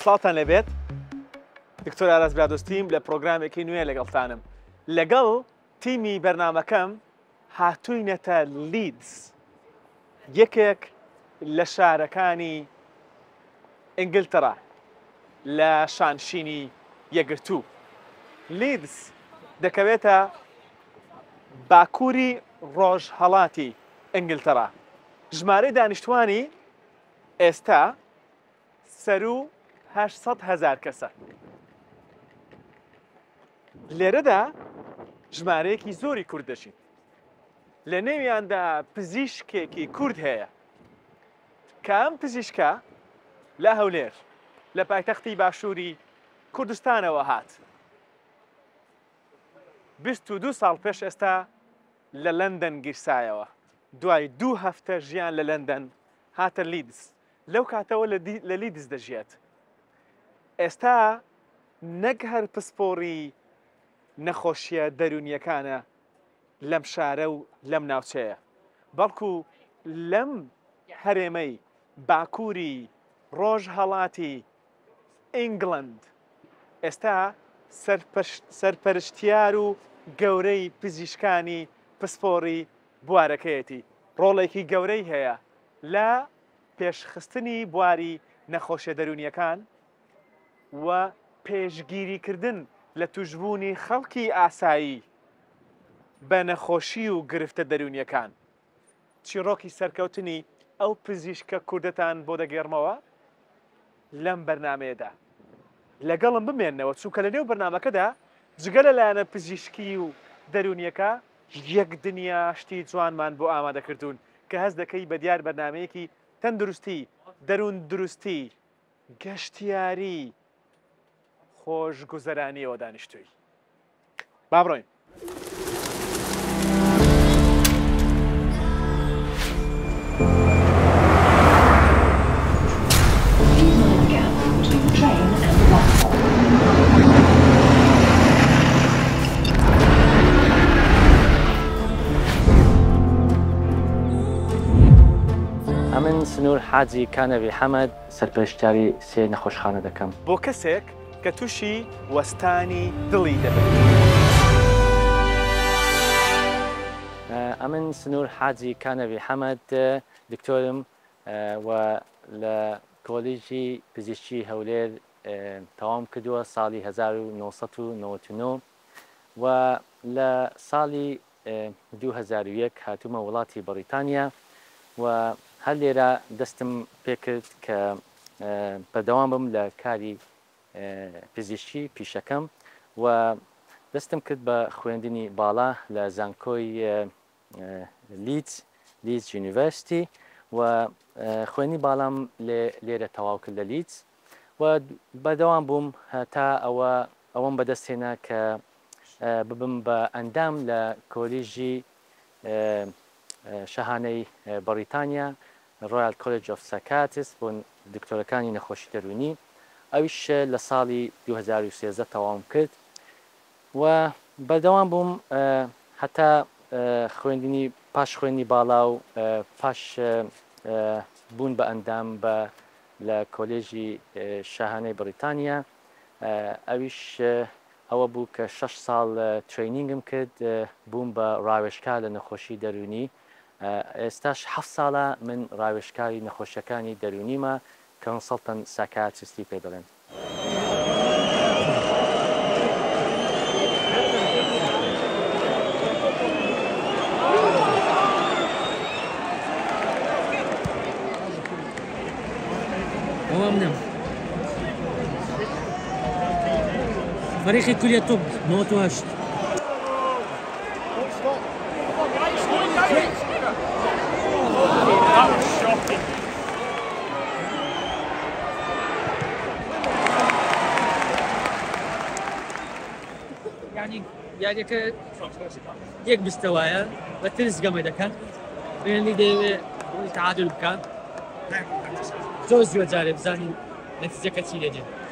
سڵاتان لەبێت دکتۆر ئاراس برادۆستیم لە پرۆگرامێکی نوێ لەگەڵتانم لەگەڵ تیمی بەرنامەکەم هاتووینەتە لیدز یەکێک لە شارەکانی ئینگلتەرا لە شانشینی یەکگرتوو لیدز دەکەوێتە باکووری ڕۆژهەڵاتی ئینگلتەرا ژمارەی دانیشتوانی ئێستا سەر و 800,000 کەسە لێرەدا ژمارەیەکی زۆری کورد دەژین لە نێویاندا پزیشکێکی کورد هەیە کە ئەم پزیشکە لە هەولێر لە پایتەختی باشووری کوردستانەوە هات 22 ساڵ پێش ئێستا لە لەندەن گیرسایەوە دوای 2 هەفتە ژیان لە لەندەن هاتە لیدز لەو کاتەوە لە لیدز دەژێت ئێستا نەک هەر پسپۆڕی نەخۆشیە دەرونیەکانە لەم شارە و لەم ناوچەیە بەڵکو لەم هەرێمەی باکووری ڕۆژهەڵاتی ئینگلند ئێستا سەرپەرشتیار و گەورەی پزیشکانی پسپۆڕی بوارەکەیەتی ڕۆڵێکی گەورەی هەیە لە پێشخستنی بواری نەخۆشیە دەرونیەکان و پێشگیریکردن لە توشبوونی خەڵکی ئاسایی بە نەخۆشی و گرفتە دەرونیەکان چیرۆکی سەرکەوتنی ئەو پزیشکە کوردەتان بۆ دەگێڕمەوە لەم بەرنامەیەدا لەگەڵم بمێننەوە چونکە لە نێو بەرنامەکەدا جگە لەلایەنە پزیشکی و دەرونیەکە یەک دنیا شتی جوانمان بۆ ئامادەکردوون کە هەست دەکەی بە دیار بەرنامەیەکی تەندروستی دەروون دروستی گەشتیاری خۆشگوزەرانیەوە دانیشتووی با بڕۆین ئەمن سنوور حاجی کانەوی حەمەد سەرپەرشتیاری سێ نەخۆشخانە دەکەم بۆ کەسێک کە تووشی وەستانی دڵی دەبێت ئەمن سنوور حاجی کانەوی حەمەد دکتۆرم و لە کۆلیژی پزیشکی هەولێر تەواو کردووە ساڵی 1999 و لە ساڵی 2001 هاتوومە وڵاتی بەریتانیا و هەر لێرە دەستم پێکرد کە بەردەوام بم لە کاری پزیشکی پیشەکەم و دەستم کرد بە خوێندنی باڵا لە زانکۆی لیدز یونیڤەرسیتی و خوێندنی باڵام لێرە تەواو کرد لە لیدز و بەردەوام بووم تا ئەوەم بەدەستهێنا کە ببم بە ئەندام لە کۆلیژی شەهانەی بەریتانیا ڕۆیال کۆلێج ئۆف سایکاتریست بۆ دکتۆرەکانی نەخۆشی دەرونی ئەویش لە ساڵی 2013 تەواو کرد و بەردەوام بووم هەتا خوێندنی پاش خوێندنی باڵا و پاش بوون بە ئەندام لە کۆلێژی شاهانەی بەریتانیا ئەویش ئەوە بوو کە 6 ساڵ ترینینگم کرد بووم بە ڕاوێژکار لە نەخۆشی دەرونی ئێستاش 7 ساڵە من ڕاوێژکاری نەخۆشیەکانی دەرونیمە کۆنسەڵتەنت سایکاتریستی پێ دەڵێن فريقي كلية طب موت وهشت يعني يك مستوايا بتنس قمة كان يعني ده تعادل كان زوج وجارب زاني نتيجة كثيرة جدا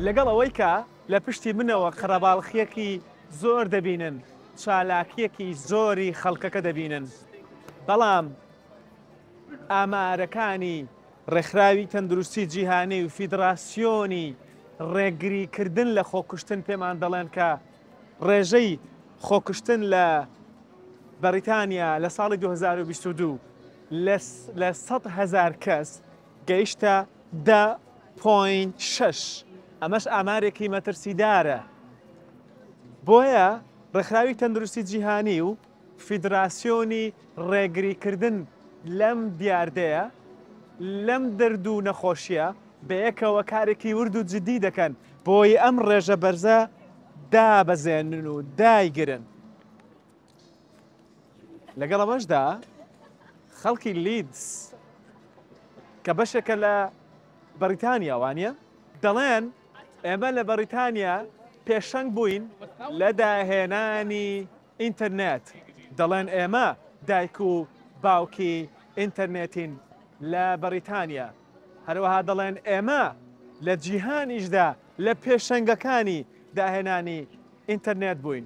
لەگەڵ ئەوەی کە لە پشتی منەوە خراپاڵخیەکی زۆر دەبینن چالاکیەکی زۆری خەڵکەکە دەبینن بەڵام ئامارەکانی ڕێکخراوی تەندروستی جیهانی و فیدراسیۆنی ڕێگریکردن لە خۆکوشتن پێمان دەڵێن کە ڕێژەی خۆکوشتن لە بەریتانیا لە ساڵی 2022 لە 100,000 کەس گەیشتە 10.6 ئەمەش ئامارێکی مەترسیدارە بۆیە ڕێکخراوی تەندروستی جیهانی و فیدراسیۆنی ڕێگریکردن لەم دیاردەیە لەم دەرد و نەخۆشیە بەیەکەوە کارێکی ورد و جدی دەکەن بۆی ئەم ڕێژە بەرزە دابەزێنن و دایگرن لەگەڵ ئەمەشدا خەڵکی لیدز کە بەشێکە لە بەریتانیا وانە دەڵێن ئێمە لە بەریتانیا پێشەنگ بووین لە داهێنانی ئینتەرنێت دەڵێن ئێمە دایک و باوکی ئینتەرنێتین لە بەریتانیا هەروەها دەڵێن ئێمە لە جیهانیشدا لە پێشەنگەکانی داهێنانی ئینتەرنێت بووین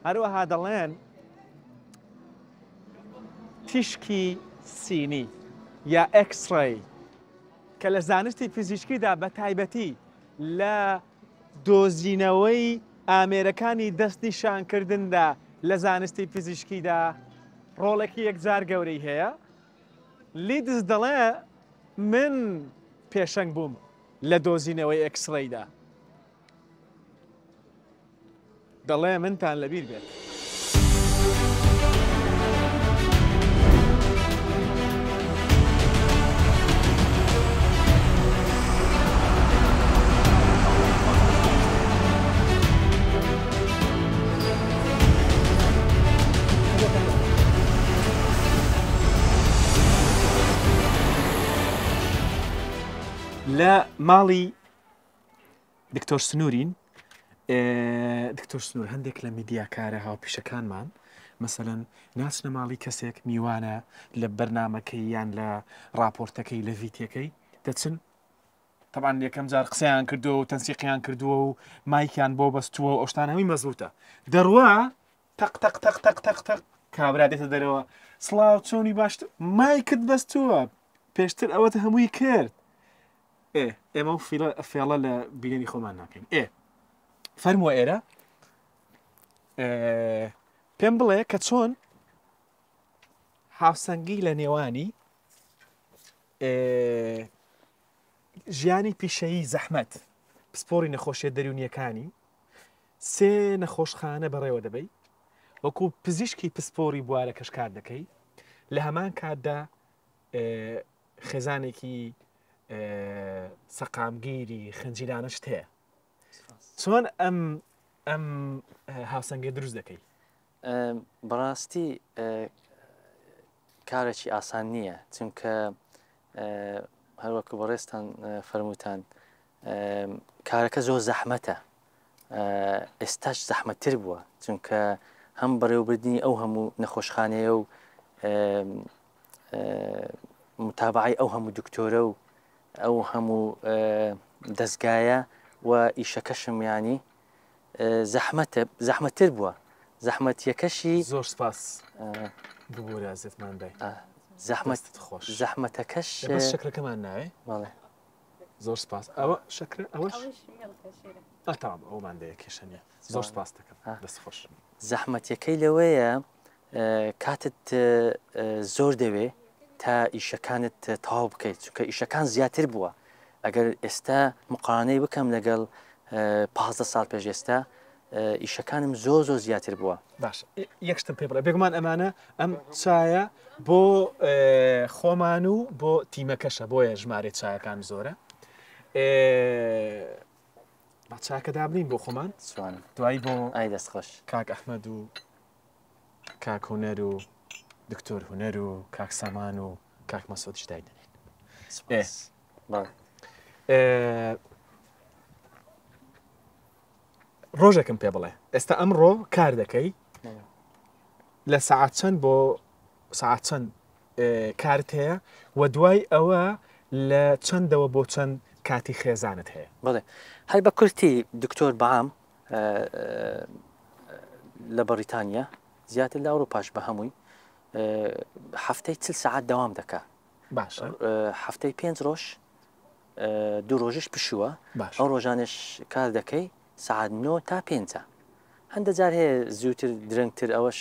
هەروەها دەڵێن تیشکی سینی یا ئەکسڕەی کە لە زانستی فیزیشکیدا بە تایبەتی لە دۆزینەوەی ئامێرەکانی دەستنیشانکردندا لە زانستی فیزیشکیدا ڕۆڵێکی یەکجار گەورەی هەیە لیدز دەڵێ من پێشەنگ بووم لە دۆزینەوەی ئەکسڕەیدا دەڵێ منتان لەبیر بێت لە ماڵی دکتۆر سنوورین دکتۆر سنوور هەندێک لە میدیاکارە هاوپیشەکانمان مەسەلەن ناچنە ماڵی کەسێک میوانە لە بەرنامەکەی یان لە راپۆرتەکەی لە ڤیتیەکەی دەچن طبعاً یەکەم جار قسەیان کردووە و تەنسیقیان کردووە و مایکیان بۆ بەستووە و ئەوشتان هەمی مەزبوطە دەڕوا تەق تەق تەق تەق تەق تەق کابرا دێتە دەرەوە سڵاو چۆنی باشتر مایکت بەستووە پێشتر ئەوەتە هەمووی کرد ئێمە و فێڵە لە بینێنی خۆمان ناکەین فەرمووە ئێرە پێم بڵێ کە چۆن هاوسەنگی لە نێوانی ژیانی پیشەیی زەحمەت پسپۆری نەخۆشیە دەرونیەکانی سێ نەخۆشخانە بەڕێوە دەبەی وەکو پزیشکی پسپۆری بوارە کەشکار دەکەی لە هەمان کاتدا خێزانێکی سەقامگیری خەنجیرانەشت هەیە چۆن ئەم هاوسەنگی دروست دەکەی بەڕاستی کارێکی ئاسان نییە چونکە هەروەکو بەڕێستان فەرمووتان کارەکە زۆر زەحمەتە ئێستاش زەحمەتتر بووە چونکە هەم بەڕێوەبردنی ئەو هەموو نەخۆشخانەیە و متابعی ئەو هەموو دکتۆرە و ئەو هەموو دەستگایە و ئیشەکەشم ینی زەحمەتتر بووە زەحمەتیەکەشی زۆر سپاس ببوورە زێتمان دای زەحمەتت خۆش زەحمەتەکەش شەکرەکەمان ناوێ بەڵێ زۆر سپاس ئەوە شەکر ئەوەش ئەتام ئەومان دەیە کێشەنیە زۆر سپاس دەکەم دەست خۆش زەحمەتیەکەی لەوەیە کاتت زۆر دەوێ تا ئیشەکانت تەواو بکەیت چونکە ئیشەکان زیاتر بووە ئەگەر ئێستا مقارنەی بکەم لەگەڵ 15 ساڵ پێش ئێستا ئیشەکانم زۆر زیاتر بووە باش یەکشتم پێ بڵێ بێگومان ئەمانە ئەم چایە بۆ خۆمان و بۆ تیمەکەشە بۆیە ژمارە چایەکان زۆرە با چاکە دابنین بۆ خۆمان سوانم دوایی بۆ ئای دەستخۆش کاک ئەحمەد و کاک هونەر و دکتۆر هونەر و کاک سامان و کاک مەسۆدیش دایدنین ڕۆژێکم پێ بڵێ ئێستا ئەمڕۆ کار دەکەی لە سەعات چەند بۆ سەعات چەند کارت هەیە و دوای ئەوە لە چەندەوە بۆ چەند کاتی خێزانت هەیە بڵێ هەر بە کورتی دکتۆر بەعام لە بەریتانیا زیاتر لە ئەوروپاش بە هەمووی هەفتەی 40 ساعات دەوام دەکات باشە هەفتەی 5 ڕۆژ 2 ڕۆژش پشووە باش ئەو ڕۆژانش کار دەکەی ساعت 9 تا 5 هەندە جار هەیە زووتر درەنگتر ئەوەش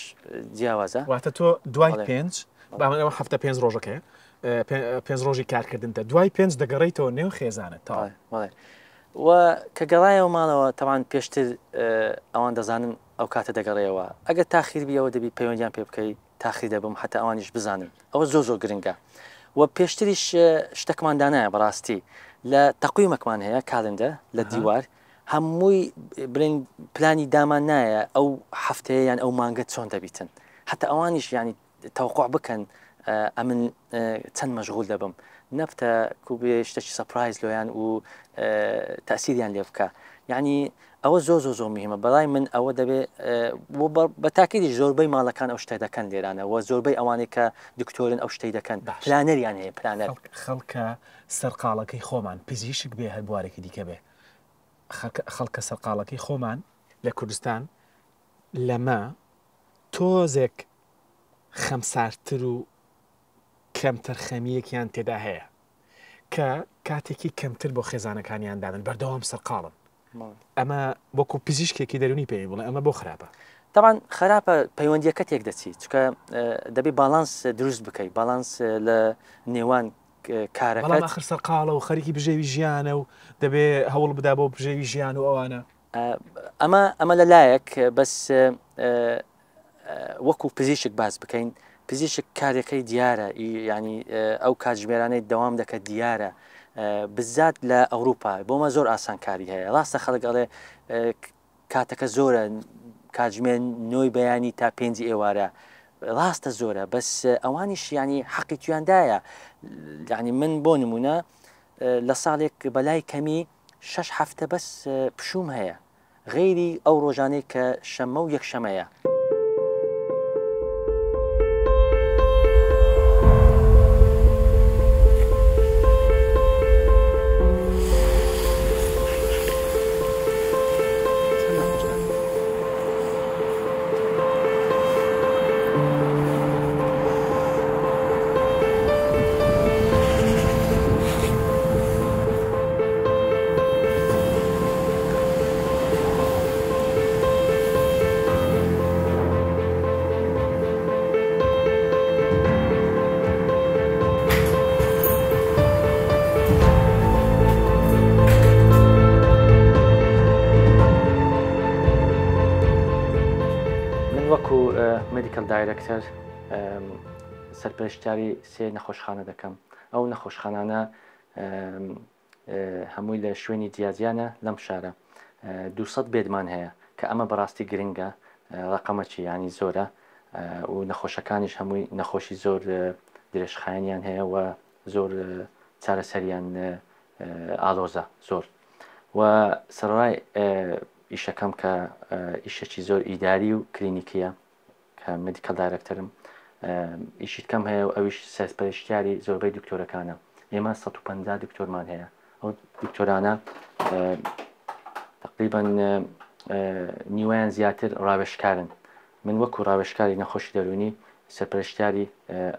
جیاوازە واتە تۆ دوای 5 ئەوە هەفتە 5 ڕۆژەکەی 5 ڕۆژی کارکردنتە دوای 5 دەگەڕیتەوە نێو خێزانت تا و کە گەڕایەوە ماڵەوە تاوان پێشتر ئەوان دەزانن ئەو کاتە دەگەڕێەوە ئەگەر تاخیر بیەوە دەبی پەیوەندیان پێ بکەیت تاخیر دەبم حتا ئەوانیش بزانن ئەوە زۆر گرنگە و پێشتریش شتێکماندانایە بەڕاستی لە تەقویمەکمان هەیە کالندە لە دیوار هەمووی برین پلانی دامان نایە ئەو هەفتەیە یان ئەو مانگە چۆن دەبیتن حتا ئەوانیش ینی تەوقع بکەن ئەمن چەند مەشغول دەبم نەفتە کوبێ شتێکی سەپرایز لۆیان و تەسیریان لێ بکە یعنی ئەوە زۆر میهمە بەڵای من ئەوە دەبێت بە تاکیدی زۆربەی ماڵەکان ئەو شتێ دەکەن لێرانە و زۆربەی ئەوانەی کە دکتۆرن ئەو شتەی دەکەن پلانەریان هەیە پلانەر خەڵکە سەرقاڵەکەی خۆمان پزیشک بێ هەر بوارێکی دیکە بێ خەڵکە سەرقاڵەکەی خۆمان لە کوردستان لەمە تۆزێک خەمسارتر و کەمتر خەمیەکیان تێدا هەیە کە کاتێکی کەمتر بۆ خێزانەکانیان دادن بەردەوام سەرقاڵن ئەمە وەکو پزیشکێکی دەرونی پێی بڵێ ئەمە بۆ خراپە طبعاً خراپە پەیوەندیەکە تێک دەچی چکە دەبێت باڵانس دروست بکەیت باڵانس لە نێوان کارەکە آخر سەرقاڵە و خەریکی بژێوی ژیانە و دەبێت هەوڵ بدا بۆ بژێوی ژیان و ئەوانە ئەمە لەلایەک بەس وەکو پزیشک باز بکەین پزیشک کارەکەی دیارە ینی ئەو کاتژمێرانەی دەوام دەکە دیارە بزات لە ئەوروپا بۆمە زۆر ئاسانکاری هەیە ڕاستە خەڵگەڵێ کاتەکە زۆرە کاتژمێر نۆی بەیانی تا 5 ئێوارە ڕاستە زۆرە بەس ئەوانیش ینی حەقی تویاندایە یعنی من بۆ نمونە لە ساڵێک بەلای کەمی 6 هەفتە بەس پشوم هەیە غەیری ئەو ڕۆژانەی کە شەمە و یەکشەمەیە مدیکال دایرکتەر سەرپەرشتیاری سێ نەخۆشخانە دەکەم ئەو نەخۆشخانانە هەمووی لە شوێنی جیاجیانە لەم شارە 200 بێدمان هەیە کە ئەمە بەڕاستی گرنگە ڕقەمەچی ینی زۆرە و نەخۆشەکانیش هەمووی نەخۆشی زۆر درێژخایەنیان هەیە و زۆر چارەسەریان ئالۆزە زۆر و سەرڕای ئیشەکەم کە ئیشەکی زۆر ئیداری و کلینیکیە کە مدیکال دایرکتەرم ئیشیت کەم هەیە و ئەویش سەرپەرشتیاری زۆربەی دکتۆرەکانە ئێمە 150 دکتۆرمان هەیە ئەو دکتۆرانە تقریبا نیوەیان زیاتر ڕاوێژکارن من وەکو ڕاوێژکاری نەخۆشی دەرونی سەرپەرشتیاری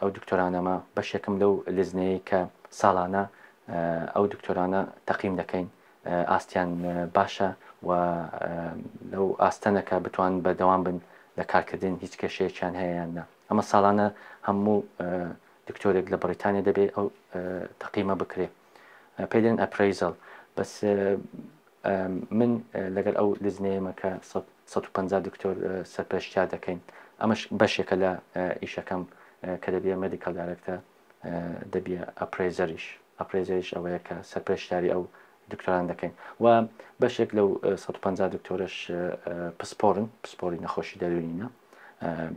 ئەو دکتۆرانەمە بەشێکم لەو لزنەیە کە ساڵانە ئەو دکتۆرانە تەقیم دەکەین ئاستیان باشە و لەو ئاستەنەکە بتوان بەردەوام بن لە کارکردن هیچ کێشەیەکیان هەیەیاننا ئەمە ساڵانە هەموو دکتۆرێک لە بەریتانیا دەبێت ئەو تەقیمە بکرێ پێدەن ئەپرەیزڵ بەس من لەگەر ئەو لزنەیەمە کە 150 دکتۆر سەرپەرشتیار دەکەین ئەمەش بەشێکە لە ئیشەکەم کە دەبێ مدیکال دایرکتەر دەبێ ئەپرەیزەریش ئەوەیە کە سەرپەرشتیاری ئەو دکتۆران دەکەین و بەشێک لەو 150 دکتۆرش پسپۆری نەخۆشی دەرونینە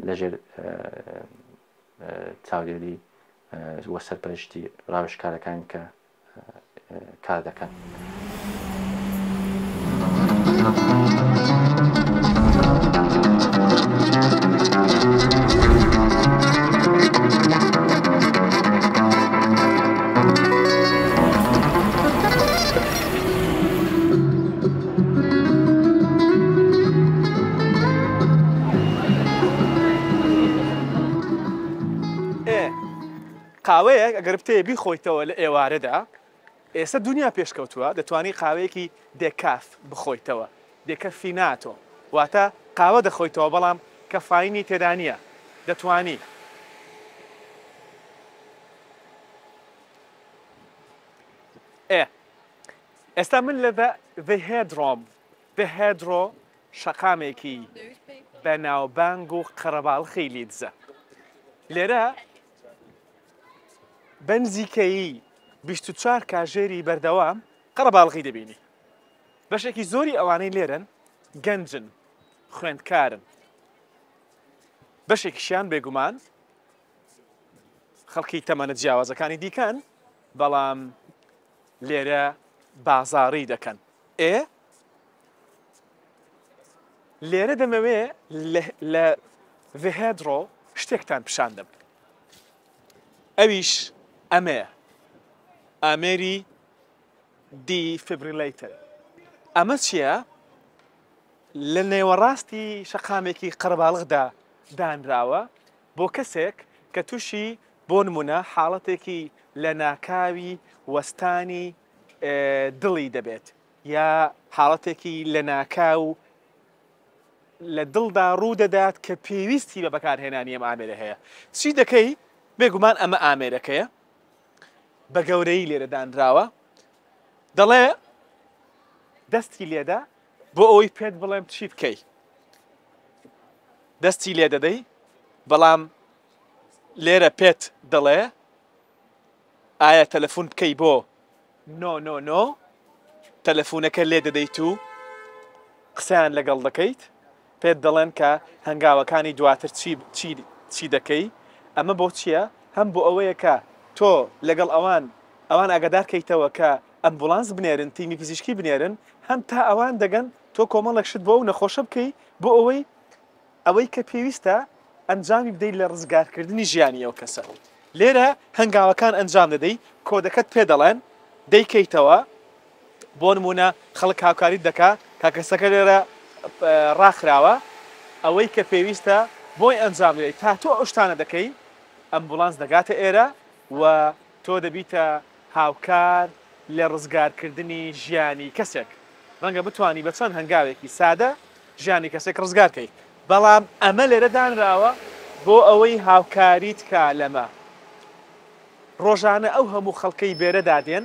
لەژێر چاودێری وە سەرپەرشتی ڕاوێژکارەکان کە کار دەکەن. قاوەیەک ئەگەر بتێ بیخۆیتەوە لە ئێوارەدا ئێستا دنیا پێشکەوتووە دەتوانی قاوەیەکی دێکاف بخۆیتەوە دێکەفیناتۆ واتە قاوە دەخۆیتەوە بەڵام کەفاینی تێدا نییە دەتوانی ئێستا من لە The Hedro شەقامێکی بەناوبانگ و قەرەباڵخی لیدزە لێرە بەنزیکەیی 24 کاژێری بەردەوام قەرەباڵغی دەبینی بەشێکی زۆری ئەوانەی لێرن گەنجن خوێندکارن بەشێکیشیان بێگومان خەڵکی تەمەنە جیاوازەکانی دیکەن بەڵام لێرە بازاڕی دەکەن لێرە دەمەوێ لە The Hedro شتێکتان پیشاندەم ئەویش ئەمەیە ئامێری دیفیبریلیتر ئەمە چییە؟ لە نێوەڕاستی شەقامێکی قەرەباڵغدا دانراوە بۆ کەسێک کە تووشی بۆ نمونە حاڵەتێکی لە ناکاوی وەستانی دڵی دەبێت یا حاڵەتێکی لە ناکاو لە دڵدا ڕوو دەدات کە پێویستی بە بەکارهێنانی ئەم ئامێرە هەیە چی دەکەی بێگومان ئەمە ئامێرەکەیە بە گەورەی لێرە دانراوە دەڵێ دەستی لێدا بۆ ئەوەی پێت بڵێم چی بکەی دەستی لێ دەدەی بەڵام لێرە پێت دەڵێ ئایا تەلەفۆن بکەی بۆ نۆ تەلەفۆنەکە لێ دەدەیت و قسەیان لەگەڵ دەکەیت پێت دەڵێن کە هەنگاوەکانی دواتر چی دەکەی ئەمە بۆ چییە؟ هەم بۆ ئەوەیە کە تۆ لەگەڵ ئەوان ئاگادارکەیتەوە کە ئەمبولانس بنێرن تیمی پزیشکی بنێرن هەم تا ئەوان دەگەن تۆ کۆمەڵێکشت بۆ ئەو نەخۆشە بکەی بۆ ئەوەی کە پێویستە ئەنجامی بدەیت لە ڕزگارکردنی ژیانی ئەو کەسە لێرە هەنگاوەکان ئەنجام دەدەی کۆدەکەت پێ دەڵێن دەیکەیتەوە بۆ نمونە خەڵک هاوکاریت دەکا کا کەسەکە لێرە ڕاخراوە ئەوەی کە پێویستە بۆی ئەنجام دەدەیت تا تۆ ئەو شتانە دەکەی ئەمبولانس دەگاتە ئێرە و تۆ دەبیتە هاوکار لە ڕزگارکردنی ژیانی کەسێک ڕەنگە بتوانی بە چەند هەنگاوێکی سادە ژیانی کەسێک ڕزگارکەی بەڵام ئەمە لێرە دانراوە بۆ ئەوەی هاوکاریت کا لەمە ڕۆژانە ئەو هەموو خەڵکەی بێرە دادێن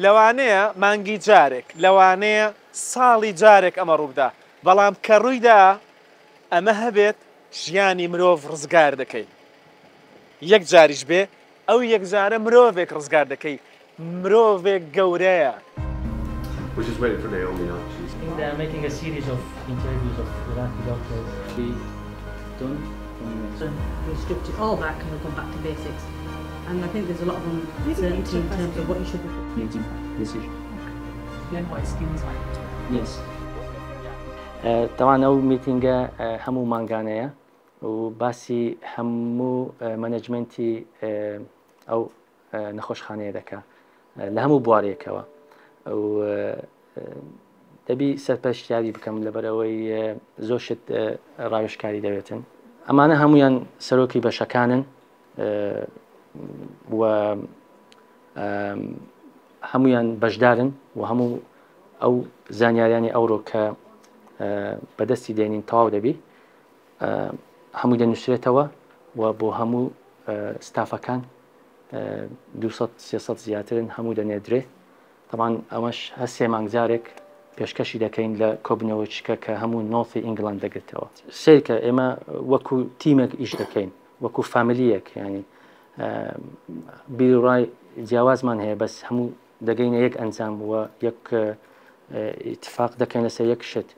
لەوانەیە مانگی جارێک لەوانەیە ساڵی جارێک ئەمە ڕووبدا بەڵام کە ڕوویدا ئەمە هەبێت ژیانی مرۆڤ ڕزگار دەکەی یەک جاریش بێ ئەو یەک جارە مرۆڤێک ڕزگار دەکەی مرۆڤێک گەورەیە We're just waiting for Naomi now. She's They're making a series of interviews of Iraqi doctors. We done. So we stripped it all back and we've gone back to basics. And I think there's a lot of uncertainty in terms of what you should be Making decision. doing, what his skin's like. Yes. طبعا ئەو میتینگە هەموو مانگانەیە و باسی هەموو مەنەجمنتی ئەو نەخۆشخانەیە دەکا لە هەموو بوارێکەوە و دەبی سەرپەرشتیاری بکەم لەبەرەوەی زۆر شت ڕاوێژکاری دەوێتن ئەمانە هەمویان سەرۆکی بەشەکانن و هەمویان بەشدارن و هەموو ئەو زانیاریانی ئەوڕۆ کە بەدەستی دێنین تەواو دەبی هەمووی دەنووسرێتەوە و بۆ هەموو ستافەکان 200-300 زیاترن هەموو دەنێدرێ طبعاً ئەمەش هە سێ مانگزارێک پێشکەشی دەکەین لە کۆبنەوەچکە کە هەموو نۆڵی ئینگلند دەگرێتەوە سێکە ئێمە وەکو تیمێک ئیش دەکەین وەکو فامیلیەک ینی بیرڕای جیاوازمان هەیە بەس هەموو دەگەینە یەک ئەنجام وە یەک اتفاق دەکەین لەسەر یەک شت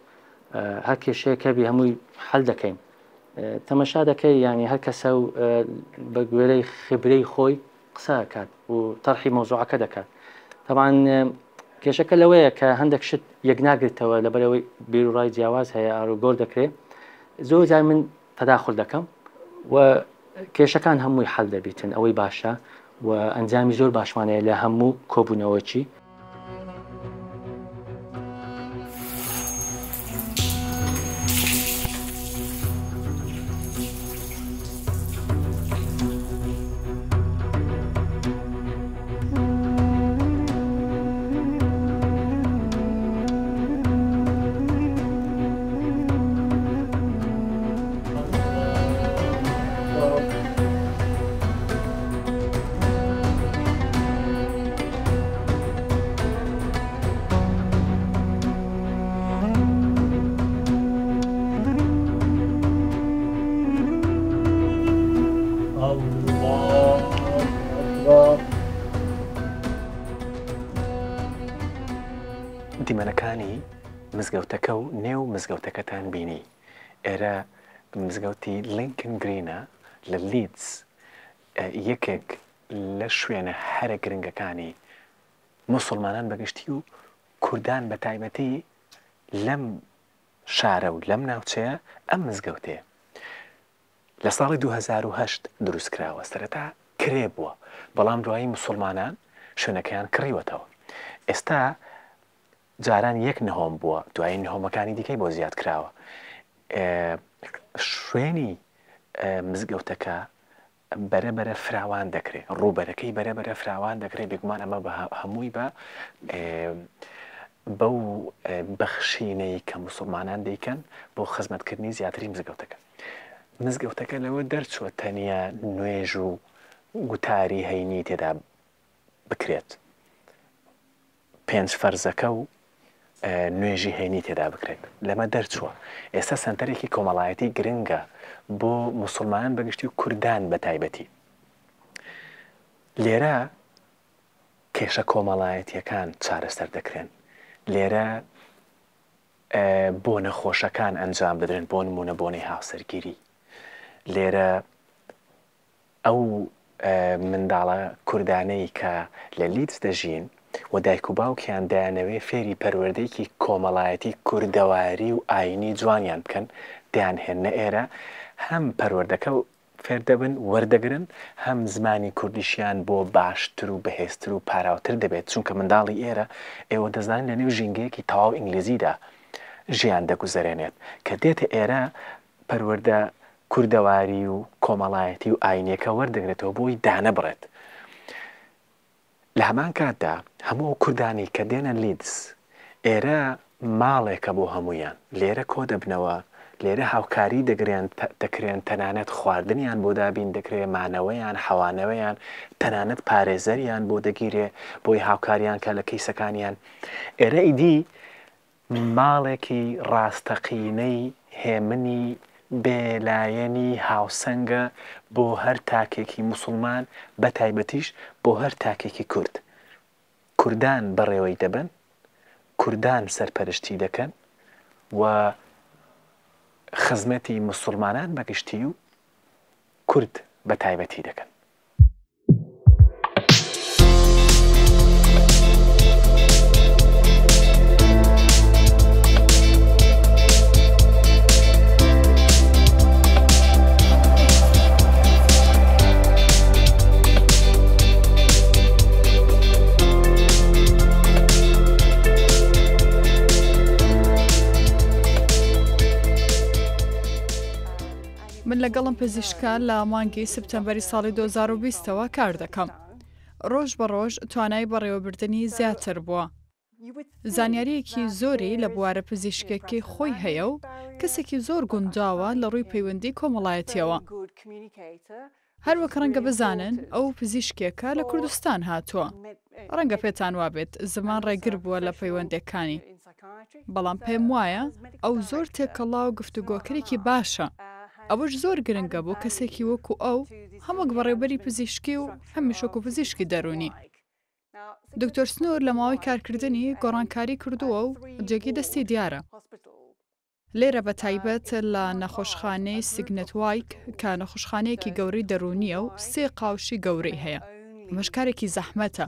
هەر کێشەیەکە بی هەمووی حەل دەکەین تەمەشا دەکەی ینی هەر کەسە و بە گوێرەی خبرەی خۆی قسە دەکات و تەرحی مۆزوعەکە دەکات طبعاً کێشەکە لەوەیە کە هەندێک شت یەک ناگرێتەوە لەبەرەوەی بیرڕای جیاواز هەیە ئاروگۆر دەکرێت زۆر جار من تەداخل دەکەم و کێشەکان هەمووی حەل دەبێتن ئەوەی باشە و ئەنجامی زۆر باشمانەیە لە هەموو کۆبوونەوەچی مزگەوتەکانی مزگەوتەکە و نێو مزگەوتەکەتان بینی ئێرە مزگەوتی لینکن گرینە لە لیدز یەکێک لە شوێنە هەرە گرنگەکانی مسلمانان بەگشتی و کوردان بە تایبەتی لەم شارە و لەم ناوچەیە ئەم مزگەوتەیە لە ساڵی 2008 دروست کراوە سەرەتا کرێ بووە بەڵام دوایی مسلمانان شوێنەکەیان کڕیوەتەوە ئێستا جاران یەک نهۆم بووە دوایی نهۆمەکانی دیکەی بۆ زیاد کراوە شوێنی مزگەوتەکە بەرەبەرە فراوان دەکرێت ڕووبەرەکەی بەرەبەرە فراوان دەکرێت بێگومان ئەمە هەمووی بە بەو بەخشینەی کە مسلمانان دەیکەن بۆ خزمەتکردنی زیاتری مزگەوتەکە مزگەوتەکە لەوە دەرچووە تەنیا نوێژ و گوتاری هەینی تێدا بکرێت 5 فەرزەکە و نوێژی هەینی تێدا بکرێت لەمە دەرچووە ئێستا سنتەرێکی کۆمەڵایەتی گرنگە بۆ مسلمانان بەگشتی و کوردان بە تایبەتی لێرە کێشە کۆمەڵایەتیەکان چارەسەر دەکرێن لێرە بۆ نەخۆشەکان ئەنجام بدرێن بۆ نمونە بۆنەی هاوسەرگیری لێرە ئەو منداڵە کوردانەی کە لە لیدز دەژین و دایک و باوکیان دایانەوێ فێری پەروەردەیەکی کۆمەڵایەتی کوردەواری و ئاینی جوانیان بکەن دەیانهێنە ئێرە هەم پەروەردەکە و فێر دەبن وەردەگرن هەم زمانی کوردیشیان بۆ باشتر و بەهێزتر و پاراوتر دەبێت چونکە منداڵی ئێرە ئێوە دەزانین لە نێو ژینگەیەکی تەواو ئینگلیزیدا ژیان دەگوزارێنێت کە دێتە ئێرە پەروەردە کوردەواری و کۆمەڵایەتی و ئاینیەکە وەردەگرێتەوە بۆی دانەبڕێت لە هەمان کاتدا هەموو کوردانی کە دێنە لیدز ئێرە ماڵێکە بۆ هەمویان لێرە کۆ دەبنەوە لێرە هاوکاری دەکرێن تەنانەت خواردنیان بۆ دابین دەکرێت مانەوەیان حەوانەوەیان تەنانەت پارێزەریان بۆ دەگیرێ بۆی هاوکاریان کە لە کەیسەکانیان ئێرە ئیدی ماڵێکی ڕاستەقینەی هێمنی بێلایەنی هاوسەنگە بۆ هەر تاکێکی موسڵمان بە تایبەتیش بۆ هەر تاکێکی کورد کوردان بەڕێوەی دەبن کوردان سەرپەرشتی دەکەن و خزمەتی موسڵمانان بەگشتی و کورد بە تایبەتی دەکەن من لەگەڵم پزیشکە لە مانگی سپتەمبەری ساڵی 2020ەوە کار دەکەم. ڕۆژ بە ڕۆژ توانای بەڕێوەبردننی زیاتر بووە. زانیاریەکی زۆری لە بوارە پزیشکێکی خۆی هەیە و کەسێکی زۆر گونداوە لە ڕووی پەیوەندی کۆمەڵایەتیەوە. هەروەک ڕەنگە بزانن ئەو پزیشکێکە لە کوردستان هاتووە. ڕەنگە پێتان وابێت زمان ڕێگر بووە لە پەیوەندەکانی. بەڵام پێم وایە ئەو زۆر تێکەڵا و گفتوگۆکرێکی باشە. ئەوەش زۆر گرنگە بۆ کەسێکی وەکو ئەو هەمووک بەڕێبەری پزیشکی و هەمیشەکو پزیشکی دەرونی. دکتۆر سنوور لە ماوەی کارکردنی گۆڕانکاری کردووە و جێگی دەستی دیارە. لێرە بە تایبەت لە نەخۆشخانەی سیگنەت وایک کە نەخۆشخانەیەکی گەورەی دەرونیە و 3 قاوشی گەورەی هەیە. مەشکارێکی زەحمەتە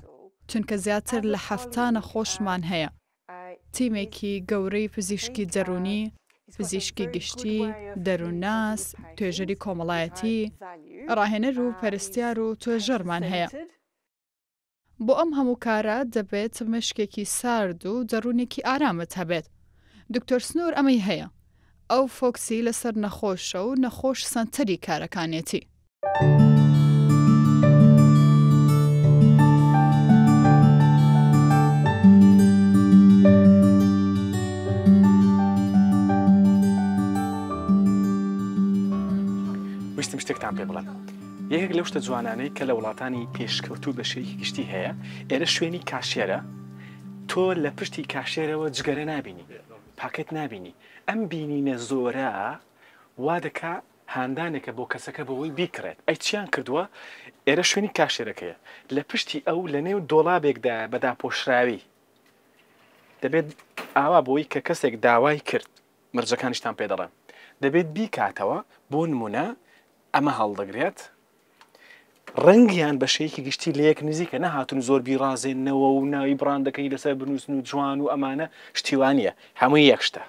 چونکە زیاتر لە 7 نەخۆشمان هەیە. تیمێکی گەورەی پزیشکی دەرونی، پزیشکی گشتی، دەروونناس، توێژەری کۆمەڵایەتی، ڕاهێنەر و پەرستیار و توێژەرمان هەیە. بۆ ئەم هەموو کارە دەبێت مشکێکی سارد و دەروونێکی ئارامت هەبێت. دکتۆر سنوور ئەمەی هەیە. ئەو فۆکسی لەسەر نەخۆشە و نەخۆش سەنتەری کارەکانێتی. ویستم شتێکتان پێ بڵێم. یەکێک لەو شتە جوانانەی کە لە وڵاتانی پێشکەوتوو بەشەیەکی گشتی هەیە ئێرە شوێنی کاشێرە تۆ لە پشتی کاشێرەوە جگەرە نابینی پاکت نابینی ئەم بینینە زۆرە وا دەکا هاندانێکە بۆ کەسەکە بەوەی بیکڕێت ئەی چیان کردووە ئێرە شوێنی کاشێرەکەیە لە پشتی ئەو لە نێو دۆڵابێکدا بەداپۆشراوی دەبێت ئاوا بۆی کە کەسێک داوای کرد مرجەکانیشتان پێ دەڵێن دەبێت بیکاتەوە بۆ نمونە ئەمە هەڵدەگرێت ڕەنگیان بە شەیەکی گشتی لە یەک نزیکە نەهاتون زۆر بیڕازێنەوە و ناوی بڕاندەکەی لەسەر بنووسن و جوان و ئەمانە شتیوانە هەمووی یەکشتە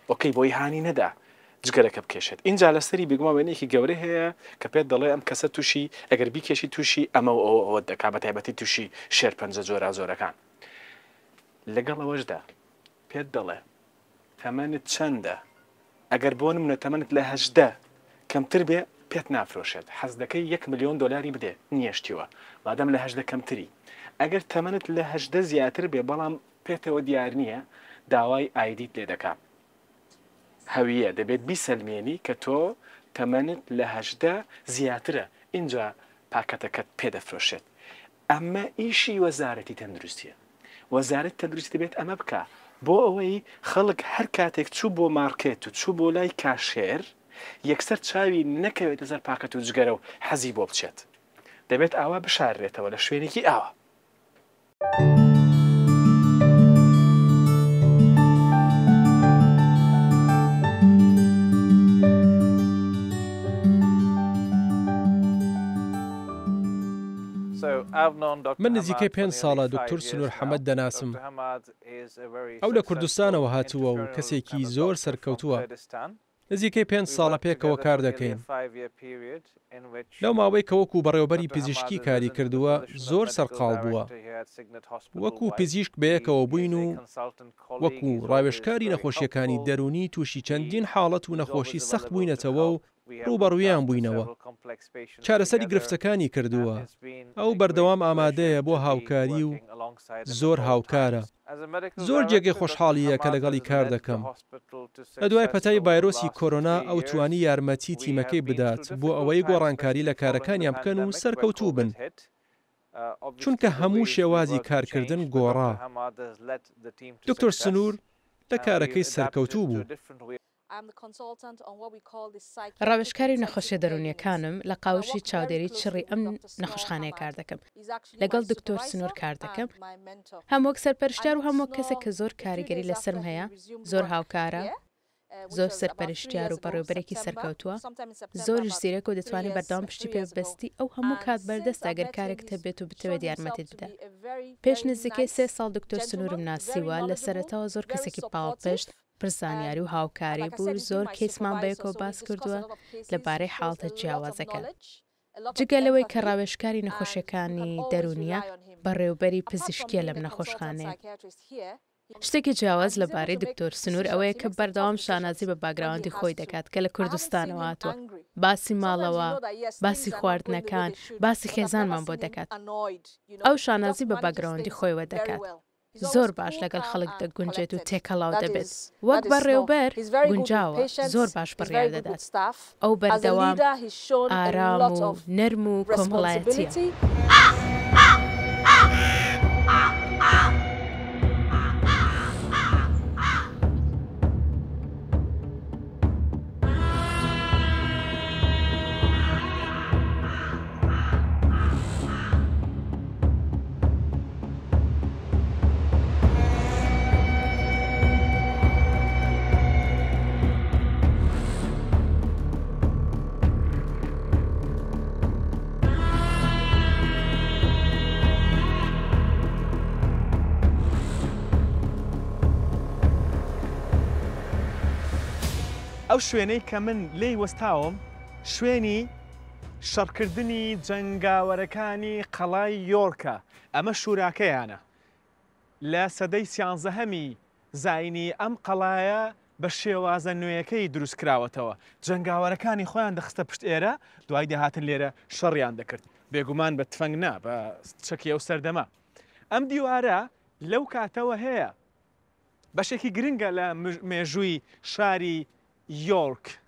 وەکەی بۆی هانی نەدا جگەرەکە بکێشێت اینجا لەسەری بگوما وێنێکی گەورە هەیە کە پێت دەڵێ ئەم کەسە تووشی ئەگەر بیکێشی تووشی ئەمە ئەوە دەکا بە تایبەتی تووشی شێر پەنجە جۆرا زۆرەکان لەگەڵ ئەوەشدا پێت دەڵێ تەمەنت چەندە ئەگەر بۆ نمونە تەمەنت لە 18 کەمتر بێ پێت نافرۆشێت حەز دەکەی 1 ملیۆن دلاری بدێ نیشتیوە بادەم لە 18 کەمتری ئەگەر تەمەنت لە 18 زیاتر بێ بەڵام پێتەوە دیار نییە داوای ئایدیت لێ دەکا هەویە دەبێت بیسەلمێنی کە تۆ تەمەنت لە 18 زیاترە اینجا پاکەتەکەت پێدەفرۆشێت ئەمە ئیشی وەزارەتی تەندروستیە وەزارەت تەندروستی دەبێت ئەمە بکە بۆ ئەوەی خەڵک هەر کاتێک چوو بۆ مارکێت و چوو بۆ لای کاشێر یەکسەر چاوی نەکەوێتە سەر پاکەت و جگەرە و حەزی بۆ بچێت دەبێت ئاوا بشارێتەوە لە شوێنێکی ئاوا من نزیکەی 5 ساڵە دکتۆر سنوور حەمەد دەناسم ئەو لە کوردستانەوە هاتووە و کەسێکی زۆر سەرکەوتووە نزیکەی 5 ساڵە پێکەوە کار دەکەین لەو ماوەی کە وەکو بەڕێوەبەری پزیشکی کاری کردووە زۆر سەرقاڵ بووە وەکو پزیشک بەیەکەوە بووین و وەکو ڕاوێژکاری نەخۆشیەکانی دەرونی تووشی چەندین حاڵەت و نەخۆشی سەخت بووینەتەوە و ڕوبەڕوویان بووینەوە چارەسەری گرفتەکانی کردووە ئەو بەردەوام ئامادەیە بۆ هاوکاری و زۆر هاوکارە زۆر جێگەی خۆشحاڵیە کە لەگەڵی کار دەکەم لە دوای پەتای ڤایرۆسی کۆرۆنا ئەو توانی یارمەتی تیمەکەی بدات بۆ ئەوەی گۆڕانکاری لە کارەکانیان بکەن و سەرکەوتوو بن چونکە هەموو شێوازی کارکردن گۆڕا دکتۆر سنوور لە کارەکەی سەرکەوتوو بوو ڕاوێژکاری نەخۆشیە دەرونیەکانم لە قاوشی چاودێری چڕی ئەم نەخۆشخانەیە کار دەکەم لەگەڵ دکتۆر سنوور کار دەکەم هەمووەک سەرپەرشتیار و هەموو کەسێک کە زۆر کاریگەری لەسرم هەیە زۆر هاوکارە زۆر سەرپەرشتیار و بەڕێوەبەرێکی سەرکەوتووە زۆریش زیرەک و دەتوانێت بەردەوام پشتی پێبەستی ئەو هەموو کات بەردەست ئەگەر کارێک هەبێت و بتەوێت یارمەتیت بدات پێش نزیکەی 3 ساڵ دکتۆر سنوورم ناسیوە لە سەرەتاوە زۆر کەسێکی پاڵپشت پرسانیاری و هاوکاری بوو زۆر کەیسمان بەیەکەوە باس کردووە لەبارەی حاڵتە جیاوازەکە جگە لەوەی کە ڕاوێژکاری نەخۆشیەکانی دەرونیە بەڕێوەبەری پزیشکیە لەم نەخۆشخانەیە شتێکی جیاواز لەبارەی دکتۆر سنوور ئەوەیە کە بەردەوام شانازی بە باگراوەندی خۆی دەکات کە لە کوردستانەوە هاتووە باسی ماڵەوە باسی خواردنەکان باسی خێزانمان بۆ دەکات ئەو شانازی بە باگراوەندی خۆیەوە دەکات زۆر باش لەگەڵ خەڵک دەگونجێت و تێکەڵاو دەبێت وەک بەڕێوەبەر گونجاوە زۆر باش بڕیار دەدات ئەو بەردەوام ئارام و نەرم و کۆمەڵایەتیە ئەو شوێنەی کە من لێی وەستاوم شوێنی شەڕکردنی جەنگاوەرەکانی قەڵای یۆرکە ئەمە شوراکەیانە لە سەدەی 13هەمی زاینی ئەم قەڵایە بە شێوازە نوێیەکەی دروست کراوەتەوە جەنگاوەرەکانی خۆیان دەخستە پشت ئێرە دوای دەهاتن لێرە شەڕیان دەکرد بێگومان بە تفەنگ نا بە چەکی ئەو سەردەما ئەم دیوارە لەو کاتەوە هەیە بەشێکی گرنگە لە مێژووی شاری یۆرک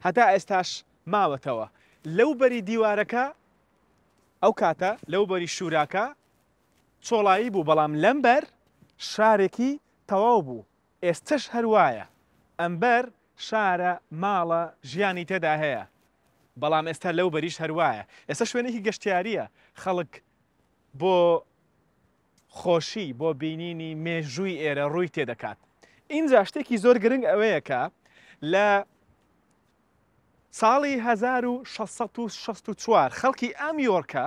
هەتا ئێستاش ماوەتەوە لەو بەری دیوارەکە ئەو کاتە لەو بەری شوراکە چۆڵایی بوو بەڵام لەمبەر شارێکی تەواو بوو ئێستش هەروایە ئەمبەر شارە ماڵە ژیانی تێدا هەیە بەڵام ئێستا لەو بەریش هەروایە ئێستا شوێنێکی گەشتیاریە خەڵک بۆ خۆشی بۆ بینینی مێژووی ئێرە ڕووی تێدەکات. اینجا شتێکی زۆر گرنگ ئەوەیەکە لە ساڵی 1664 خەڵکی ئەم یۆرکە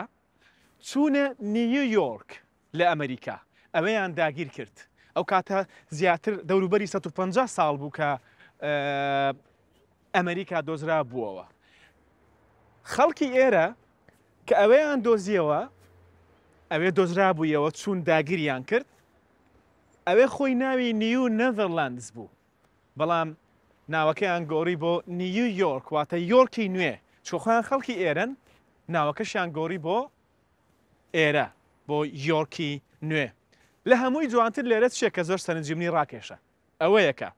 چوونە نیویۆرک لە ئەمریکا ئەوەیان داگیر کرد. ئەو کاتە زیاتر دەوروبەری 150 ساڵ بوو کە ئەمریکا دۆزرا بووەوە. خەڵکی ئێرە کە ئەوەیان دۆزیەوە ئەوێ دۆزرا بوویەوە چوون داگیریان کرد ئەوێ خۆی ناوی نیو نەذەرلاندز بوو بەڵام ناوەکەیان گۆڕی بۆ نیویۆرک واتە یۆرکی نوێ چۆ خۆیان خەڵکی ئێرن ناوەکەشیان گۆڕی بۆ ئێرە بۆ یۆرکی نوێ. لە هەمووی جوانتر لێرە چێک کە زۆر سەرنجیمنی ڕاکێشە ئەوەیەکە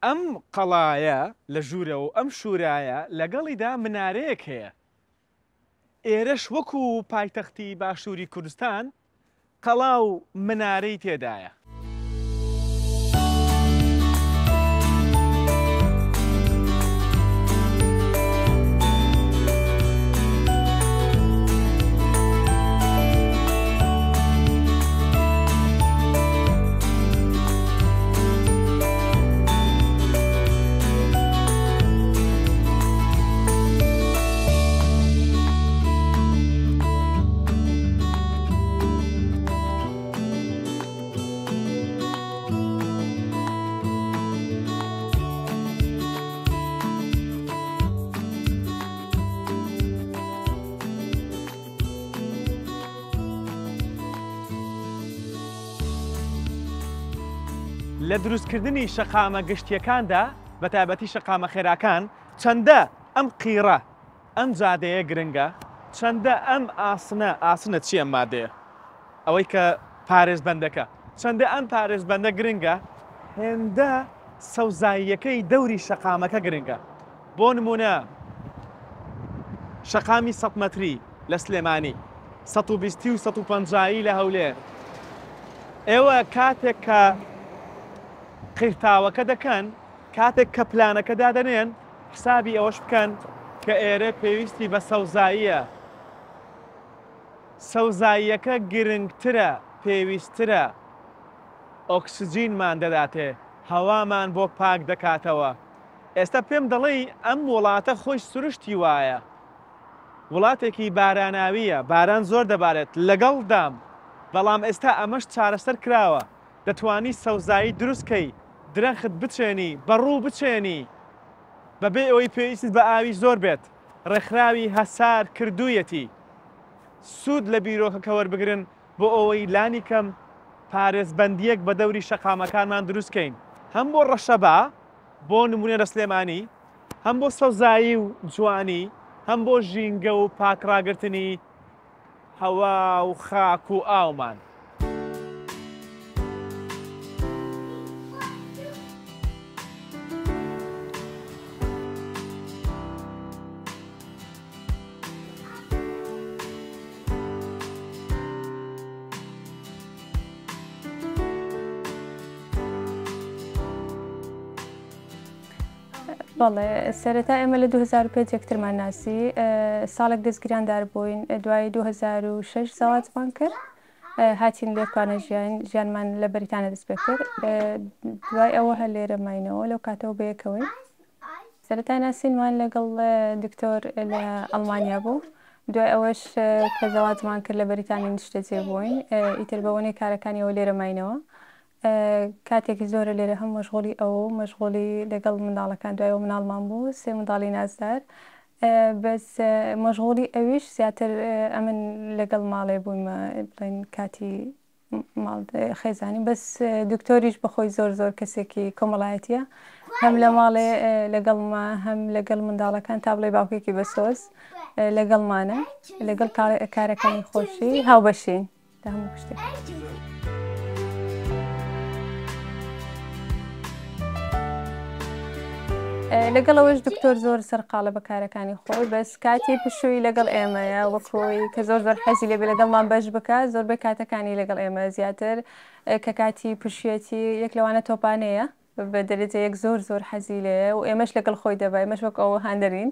ئەم قەڵایە لە ژوورەوە ئەم شوورایە لەگەڵیدا منارەیەک هەیە. ئێرەش وەکو پایتەختی باشووری کوردستان قەڵا و منارەی تێدایە. لە دروستکردنی شەقامە گشتیەکاندا بە تایبەتی شەقامە خێراکان چەندە ئەم قیڕە ئەم جادەیە گرنگە چەندە ئەم ئاسنە چی ئەم مادەیە ئەوەی کە پارێزبەندەکە چەندە ئەم پارێزبەندە گرنگە هێندە سەوزاییەکەی دەوری شەقامەکە گرنگە. بۆ نمونە شەقامی 100 مەتری لە سلێمانی 120 و 150 لە هەولێر ئێوە کاتێک کە قیرتاوەکە دەکەن کاتێک کە پلانەکە دادەنێن حسابی ئەوەش بکەن کە ئێرە پێویستی بە سەوزاییە سەوزاییەکە گرنگترە پێویسترە ئۆکسجینمان دەداتێ هەوامان بۆ پاک دەکاتەوە. ئێستا پێم دەڵێ ئەم وڵاتە خۆی سروشتی وایە وڵاتێکی باراناویە باران زۆر دەبارێت لەگەڵدام بەڵام ئێستا ئەمەش چارەسەر کراوە دەتوانی سەوزایی دروستکەی درەخت بچێنی بەڕوو بچێنی بەبێ ئەوەی پێویست بە ئاوی زۆر بێت ڕێکخراوی هەسار کردوویەتی سوود لە بیرۆکەکە وەربگرن بۆ ئەوەی لانی کەم پارێزبەندیەک بە دەوری شەقامەکانمان دروستکەین هەم بۆ ڕەشەبا بۆ نمونێ لە سلێمانی هەم بۆ سەوزایی و جوانی هەم بۆ ژینگە و پاکڕاگرتنی هەوا و خاک و ئاومان. بەڵێ سەرەتا ئێمە لە 2005 یەکترمان ناسی ساڵێک دەستگیراندار بووین دوای 2006 زەواجمان کرد هاتین لێکوانە ژیانمان لە بەریتانە دەست پێ کرد دوای ئەوە هەر لێرە ماینەوە لەو کاتەوە بەیەکەوەی سەرەتا ناسینمان لەگەڵ دکتۆر لە ئەڵمانیا بوو دوای ئەوەش کە زەواجمان کرد لە بەریتانی نیشتە جێ بووین ئیتر بەوەنەی کارەکانیەوە لێرە ماینەوە کاتێکی زۆرە لێرە هەم مەشغوڵی ئەوە مەشغوڵی لەگەڵ منداڵەکان دوایەوە مناڵمان بوو سێ منداڵی نازدار بەس مەشغوڵی ئەویش زیاتر ئەمن لەگەڵ ماڵێ بوویمە بڵێن کاتی خێزانی بەس دکتۆریش بەخۆی زۆر زۆر کەسێکی کۆمەڵایەتیە هەم لە ماڵێ لەگەڵمە هەم لەگەڵ منداڵەکان تا بڵێ باوکێکی بەسۆز لەگەڵمانە لەگەڵ کارەکانی خۆشی هاوبەشین تا هەموو شتێک. لەگەڵەوەش دکتۆر زۆر سەرقاڵە بە کارەکانی خۆی بەس کاتی پشووی لەگەڵ ئێمەیە وەکۆی کە زۆر زۆر حەزی لێبێ لەگەڵمان بەش بکە زۆربەی کاتەکانی لەگەڵ ئێمە زیاتر کە کاتی پشوێتی یەک لەوانە تۆپانەیە بە دەرەجەیەک زۆر حەزی لێ و ئێمەش لەگەڵ خۆی دەبای ئێمەش وەک ئەوە هاندەرین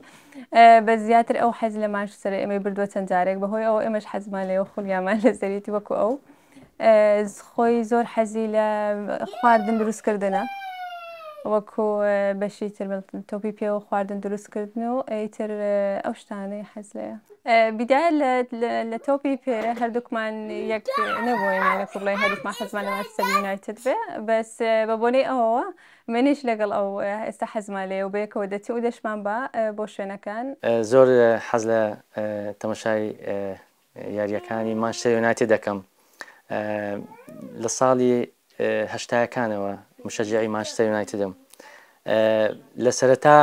بە زیاتر ئەو حەز لە مانچستەر ئێمەی بردووە چەند جارێک بەهۆی ئەوە ئێمەش حەزمان لێەوە خولیامان لە سەریتی وەکو ئەو خۆی زۆر حەزی لە خواردن دروستکردنە وەکو بەشی تر تۆپی پێوە خواردن دروستکردن و ئەیتر ئەو شتانەی حەز لێە بیدایە لە تۆپی پێرە هەردووکمان یەک نەبووین لە کوڵی هەردووکمان حەزمان لە مانچستەر یونایتد بێ بەس بە بۆنەی ئەوەوە منیش لەگەڵ ئەو ئێستا حەزمان لێ و بەیەکەوە دەچی و دەشمان بۆ شوێنەکان زۆر حەز لە تەماشای یاریەکانی مانچستەر یونایتد دەکەم لە ساڵی هەشتایەکانەوە مشجعی مانچستەر یونایتدم لە سەرەتا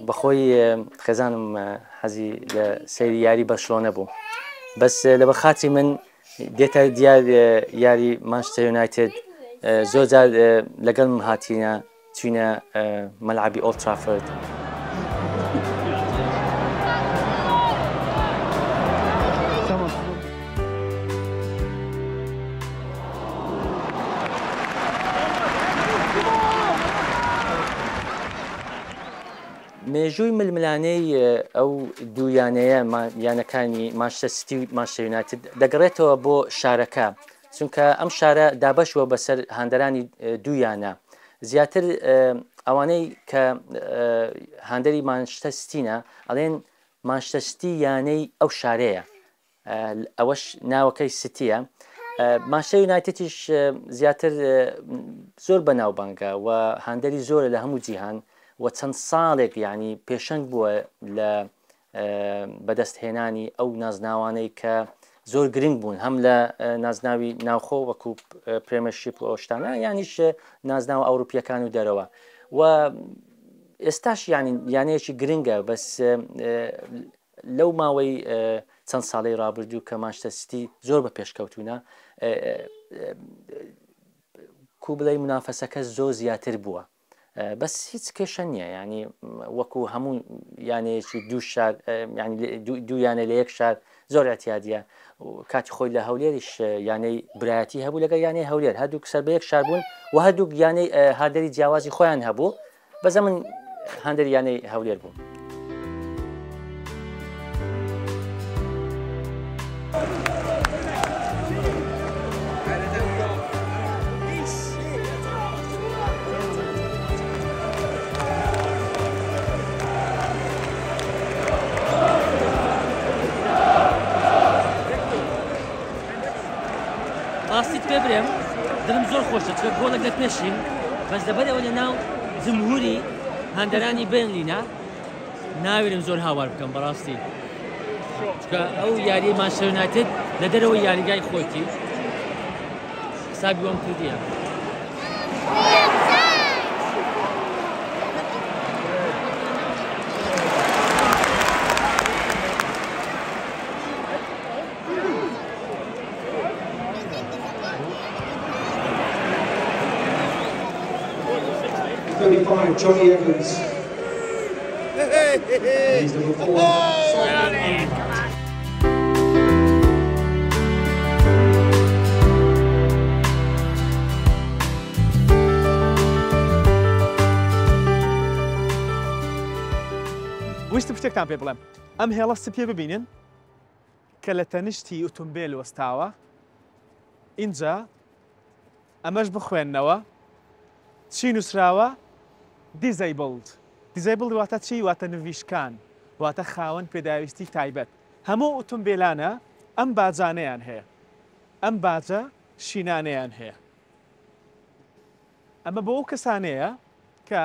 بەخۆی خێزانم حەزی لە سەیری یاری بەرشلۆنە بوو بەس لە بەخاتی من دێتە دیار یاری مانچستەر یونایتد زۆر جار لەگەڵم هاتیینە چوینە مەلعبی ئۆڵد ترافۆرد مێژووی ململانەی ئەو دوو یانەیە یانەکانی مانچستەر سیتی و مانچستەر یونایتد دەگەڕێتەوە بۆ شارەکە چونکە ئەم شارە دابەشوە بەسەر هاندەرانی دوو یانە زیاتر ئەوانەی کە هاندەری مانچستەر سیتینە ئەڵێن مانچستەر سیتی یانەی ئەو شارەیە ئەوەش ناوەکەی سیتیە مانچستەر یونایتدیش زیاتر زۆر بەناوبانگە و هاندەری زۆرە لە هەموو جیهان و چەند ساڵێک یعنی پێشەنگ بووە لە بەدەستهێنانی ئەو نازناوانەی کە زۆر گرنگ بوون هەم لە نازناوی ناوخۆ وەکو پرێمەرشیپ و ئەوشتانە یانیش نازناوە ئەوروپیەکان و دەرەوە و ئێستاش یانەیەکی گرنگە بەس لەو ماوەی چەند ساڵی ڕابردوو کە مانچستەر سیتی زۆر بە پێشکەوتوونە کو بڵێ منافەسەکە زۆر زیاتر بووە بەس هیچ کێشە نییە ینی وەکو هەموو یانەیەکی دوو شار دوو یانە لە یەک شار زۆر احتیاجیە کاتی خۆی لە هەولێریش یانەی برایەتی هەبوو لەگەڵ یانەی هەولێر هەردووک سەر بە یەک شار بوون و هەردووک یانەی هاندەری جیاوازی خۆیان هەبوو بەزە من هاندەری یانەی هەولێر بوو. ڕاستیت پێ برێم دڵم زۆر خۆشە چکە گۆڵێک لە پێشین بەس دەبەرەوە لە ناو جمهوری هاندەرانی بێنلینا ناوێرم زۆر هاوار بکەم بەڕاستی چکە ئەو یاری مانچستەر یونایتد لە دەرەوەی یاریگای خۆیتی حسابی وەم کردیە. Johnny Evans. He's number 4. ویستم شتێکتان پێ بڵێم ئەم هێڵە سپیە ببینن کە لە تەنیشتی ئۆتۆمبیل وەستاوە اینجا ئەمەش بخوێننەوە چی نووسراوە دیزایبڵ واتە چی واتە نویشکان واتە خاوەن پێداویستی تایبەت هەموو ئۆتۆمبیلانە ئەم باجانەیان هەیە ئەم باجە شینانەیان هەیە ئەمە بۆ ئەو کەسانەیە کە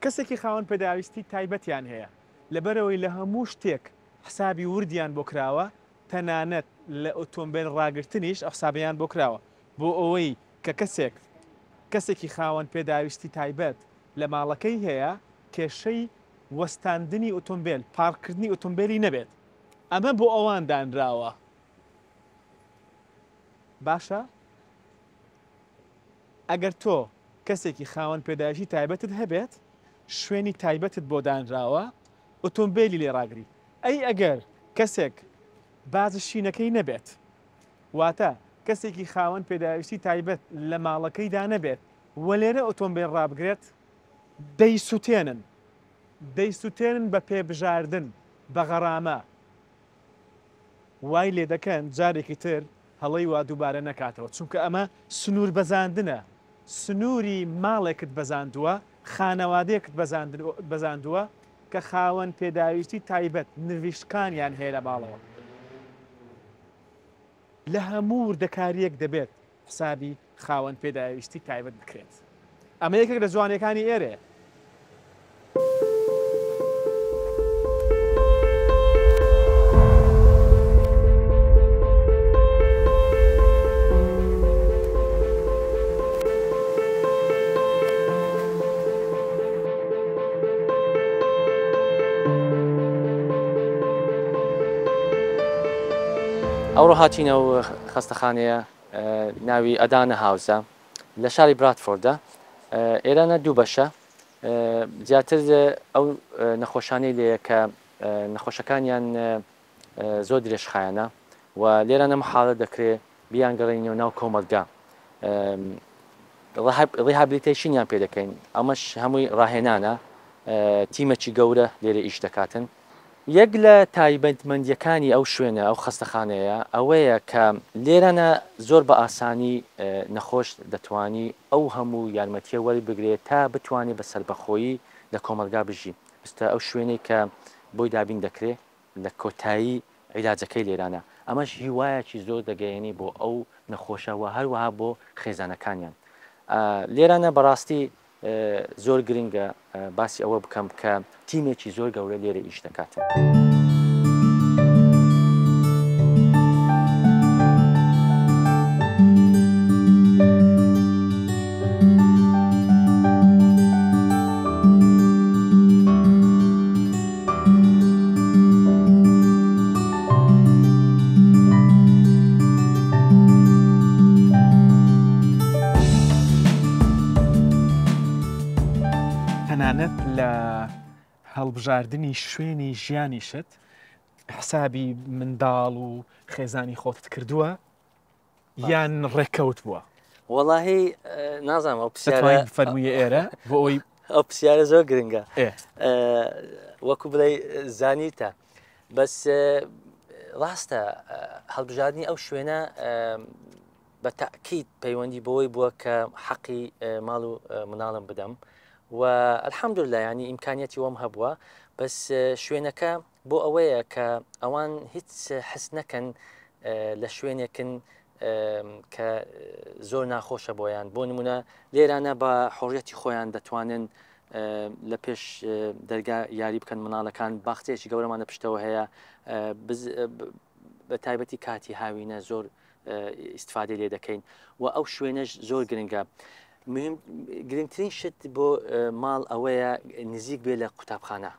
کەسێکی خاوەن پێداویستی تایبەتیان هەیە لەبەرەوەی لە هەموو شتێک حسابی وردیان بۆ کراوە تەنانەت لە ئۆتۆمبیل ڕاگرتنیش ئەحسابیان بۆ کراوە بۆ ئەوەی کە کەسێکی خاوەن پێداویستی تایبەت لە ماڵەکەی هەیە کێشەی وەستاندنی ئۆتۆمبیل پارکردنی ئۆتۆمبیلی نەبێت ئەمە بۆ ئەوان دانراوە باشە ئەگەر تۆ کەسێکی خاوەن پێداویستی تایبەتت هەبێت شوێنی تایبەتت بۆ دانراوە ئۆتۆمبیلی لێ ڕاگری ئەی ئەگەر کەسێک بازە شینەکەی نەبێت واتە کەسێکی خاوەن پێداویستی تایبەت لە ماڵەکەیدا نەبێت وە لێرە ئۆتۆمبیل ڕابگرێت دەیسووتێنن بە پێبژاردن بە غەرامە وای لێ دەکەن جارێکی تر هەڵەی وا دووبارە نەکاتەوە چونکە ئەمە سنوور بەزاندنە سنووری ماڵێکت بەزاندووە خانەوادەیەکت بەزاندووە کە خاوەن پێداویستی تایبەت نویشتکانیان هەیە لە ماڵەوە لە هەموو وردەکاریەک دەبێت حسابی خاوەن پێداویستی تایبەت بکرێت ئەمە یەکێک لە جوانەکانی ئێرەیە ئەوڕۆ هاتینەوە خەستەخانەیە ناوی ئەدانە هاوزە لە شاری براتفۆردە ئێرانە دوو بەشە زیاتر ئەو نەخۆشانەی لێیە کە نەخۆشەکانیان زۆر درێژخایەنە و لێرانە محاڵە دەکرێت بیانگەڕێنەوە ناو کۆمەلگا ڕیهابلیتیشنیان پێ دەکەین ئەمەش هەمووی ڕاهێنانە تیمەکی گەورە لێرە ئیش دەکاتن یەک لە تایبەتمەندیەکانی ئەو شوێنە ئەو خەستەخانەیە ئەوەیە کە لێرەنە زۆر بە ئاسانی نەخۆش دەتوانی ئەو هەموو یارمەتیە وەری بگرێت تا بتوانێت بە سەربەخۆیی لە کۆمەلگا بژی ئستا ئەو شوێنەی کە بۆی دابین دەکرێت لە کۆتایی عیلاجەکەی لێرانە ئەمەش هیوایەکی زۆر دەگەیەنی بۆ ئەو نەخۆشەوە هەروەها بۆ خێزانەکانیان لێرانە بەڕاستی زۆر گرنگە باسی ئەوە بکەم کە تیمێکی زۆر گەورە لێرە ئیش دەکاتن. تەنانەت لە هەڵبژاردننی شوێنی ژیانیشت حسابی منداڵ و خێزانی خۆتت کردووە یان ڕێککەوت بووە وەڵاهی نازانم ئەو فەرموویە ئێرە بۆ ئەوی ئەو پرسیارە زۆر گرنگە وەکو بڵێ زانیتە بەس ڕاستە هەڵبژاردننی ئەو شوێنە بە تاکید پەیوەندی بۆی بووە کە حەقی ماڵ و مناڵم بدەم و الحەمدولله ینی ئیمکانیەتی وەم هەبووە بەس شوێنەکە بۆ ئەوەیە کە ئەوان هیچ حس نەکەن لە شوێنێکن کە زۆر ناخۆشە بۆیان بۆ نمونە لێرانە بە حۆڕیەتی خۆیان دەتوانن لە پێش دەرگا یاری بکەن مناڵەکان باختێکی گەورەمانە پشتەوە هەیە بە تایبەتی کاتی هاوینە زۆر ئیسفادە لێ دەکەین و ئەو شوێنەش زۆر گرنگە گرنگترین شت بۆ ماڵ ئەوەیە نزیک بێ لە قوتابخانە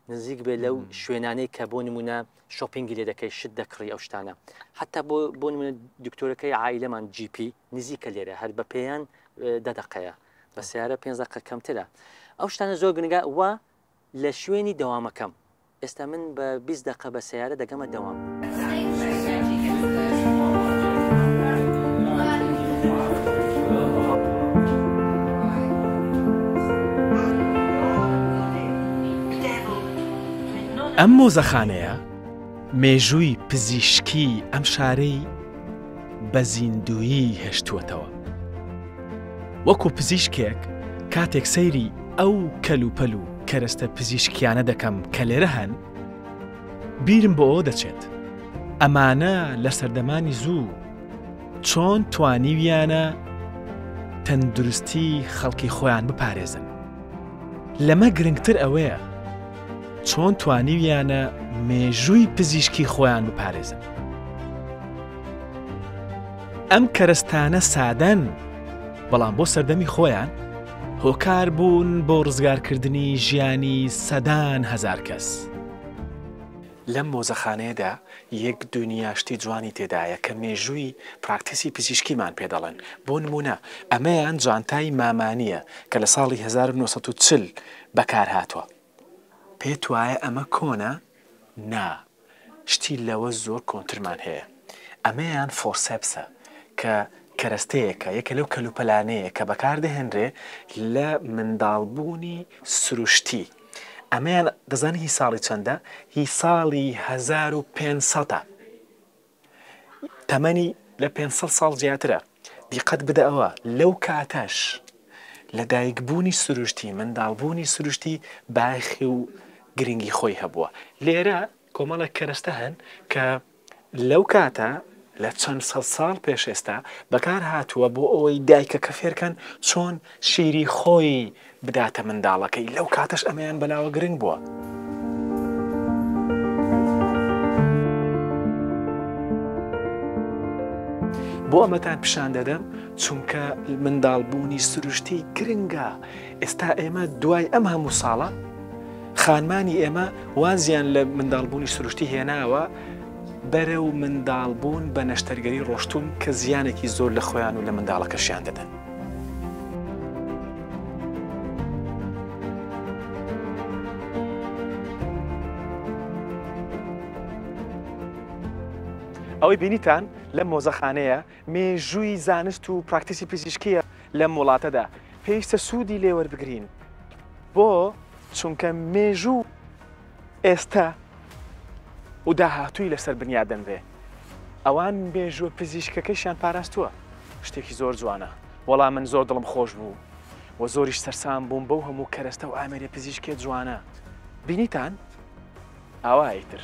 نزیک بێ لەو شوێنانەی کە بۆ نمونە شۆپینگی لێ دەکەی شت دەکڕی ئەو شتانە حتا بۆ نمونە دکتۆرەکەی عائیلەمان GP نزیکە لێرە هەر بە پێیان 10 دقەیە بە سیارە 5 دقە کەمترە ئەو شتانە زۆر گرنگە وە لە شوێنی دەوامەکەم ئێستا من بە 20 دقە بە سیارە دەگەمە دەوام. ئەم مۆزەخانەیە مێژووی پزیشکی ئەم شارەی بە زیندویی هێشتووەتەوە وەکو پزیشکێک کاتێک سەیری ئەو کەلوپەل و کەرەستە پزیشکیانە دەکەم کە لێرە هەن بیرم بۆ ئەوە دەچێت ئەمانە لە سەردەمانی زوو چۆن توانیویانە تەندروستی خەڵکی خۆیان بپارێزن لەمە گرنگتر ئەوەیە چۆن توانیویانە مێژووی پزیشکی خۆیان بپارێزن ئەم کەرەستانە سادەن بەڵام بۆ سەردەمی خۆیان هۆکار بوون بۆ ڕزگارکردنی ژیانی سەدان هەزار کەس لەم مۆزەخانەیەدا یەک دنیا شتی جوانی تێدایە کە مێژووی پراکتیسی پزیشکیمان پێدەڵێن بۆ نمونە ئەمەیان جوانتای مامانیە کە لە ساڵی 1940 بەکار هاتووە پێت وایە ئەمە کۆنە؟ نا شتی لەوە زۆر کۆنترمان هەیە ئەمەیان فۆرسەپسە کە کەرەستەیەکە یەکە لەو کەلوپەلانەیە کە بەکاردەهێنرێ لە منداڵبوونی سروشتی. ئەمەیان دەزانانی هی ساڵی چەندە؟ هی ساڵی 1500 تەمەنی لە 500 ساڵ زیاترە. دیقەت بدە ئەوە لەو کاتەش لەدایکبوونی سروشتی منداڵبوونی سروشتی باخی و گرنگی خۆی هەبووە. لێرە کۆمەڵە کەرەستە هەن کە لەو کاتە لە چەند سەد ساڵ پێش ئێستا بەکار هاتووە بۆ ئەوەی دایکە کە فێرکەن چۆن شیری خۆی بداتە منداڵەکەی. لەو کاتەش ئەمەیان بەلاوە گرنگ بووە. بۆ ئەمەتان پیشان دەدەم چونکە منداڵبوونی سروشتی گرنگە. ئێستا ئێمە دوای ئەم هەموو ساڵە خانمانی ئێمە وازیان لە منداڵبوونی سروشتی هێناوە بەرەو منداڵبوون بە نەشتەرگەری ڕۆشتون کە زیانێکی زۆر لە خۆیان و لە منداڵەکەشیان دەدەن. ئەوەی بینیتان لەم مۆزەخانەیە مێژووی زانست و پراکتیسی پزیشکیە لەم وڵاتەدا. پێویستە سوودی لێوەربگرین بۆ چونکە مێژوو ئێستا و داهاتووی لەسەر بنیادەن بێ. ئەوان مێژووە پزیشکەکەیشیان پاراستووە. شتێکی زۆر جوانە. وەڵام من زۆر دڵم خۆش بوو و زۆریش سەرسام بووم بەو هەموو کەرەستە و ئامێرە پزیشکێ جوانە. بینیتان؟ ئاوایتر.